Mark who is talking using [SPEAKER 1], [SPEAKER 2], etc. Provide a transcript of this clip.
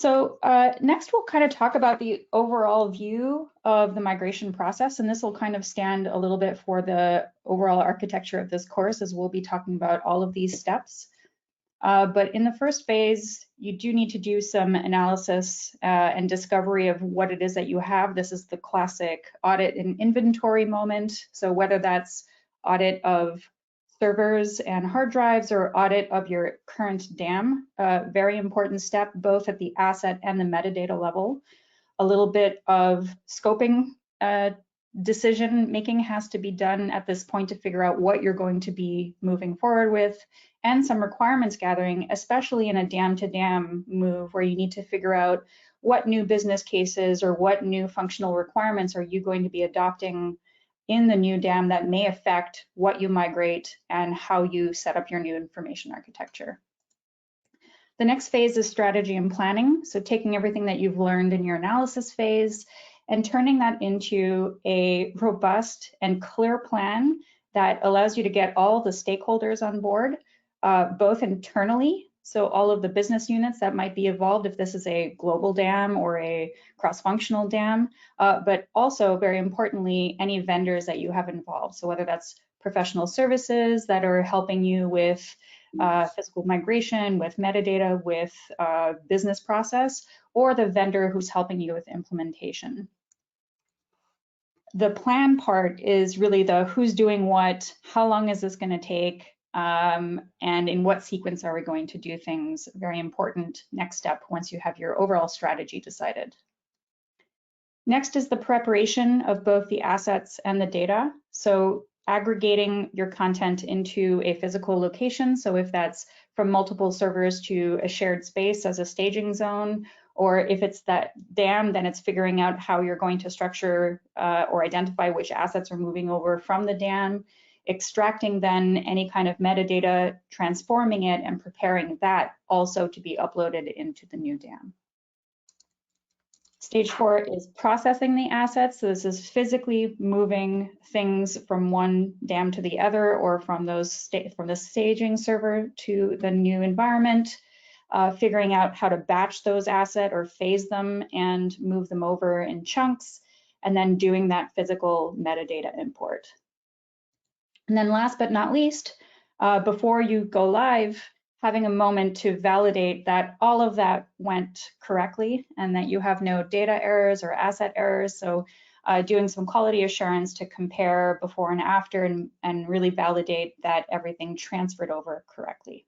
[SPEAKER 1] So next we'll kind of talk about the overall view of the migration process, and this will kind of stand a little bit for the overall architecture of this course, as we'll be talking about all of these steps. But in the first phase, you do need to do some analysis and discovery of what it is that you have. This is the classic audit and inventory moment. So whether that's audit of servers and hard drives or audit of your current DAM, very important step, both at the asset and the metadata level. A little bit of scoping decision making has to be done at this point to figure out what you're going to be moving forward with, and some requirements gathering, especially in a DAM to DAM move where you need to figure out what new business cases or what new functional requirements are you going to be adopting in the new DAM that may affect what you migrate and how you set up your new information architecture. The next phase is strategy and planning. So taking everything that you've learned in your analysis phase and turning that into a robust and clear plan that allows you to get all the stakeholders on board, both internally, so all of the business units that might be involved if this is a global DAM or a cross-functional DAM, but also very importantly, any vendors that you have involved. So whether that's professional services that are helping you with physical migration, with metadata, with business process, or the vendor who's helping you with implementation. The plan part is really the who's doing what, how long is this going to take, and in what sequence are we going to do things. Very important next step once you have your overall strategy decided. Next is the preparation of both the assets and the data. So aggregating your content into a physical location. So if that's from multiple servers to a shared space as a staging zone, or if it's that DAM, then it's figuring out how you're going to structure or identify which assets are moving over from the DAM, extracting then any kind of metadata, transforming it, and preparing that also to be uploaded into the new DAM. Stage 4 is processing the assets. So this is physically moving things from one DAM to the other, or from the staging server to the new environment, figuring out how to batch those assets or phase them and move them over in chunks, and then doing that physical metadata import. And then last but not least, before you go live, having a moment to validate that all of that went correctly and that you have no data errors or asset errors. So doing some quality assurance to compare before and after and really validate that everything transferred over correctly.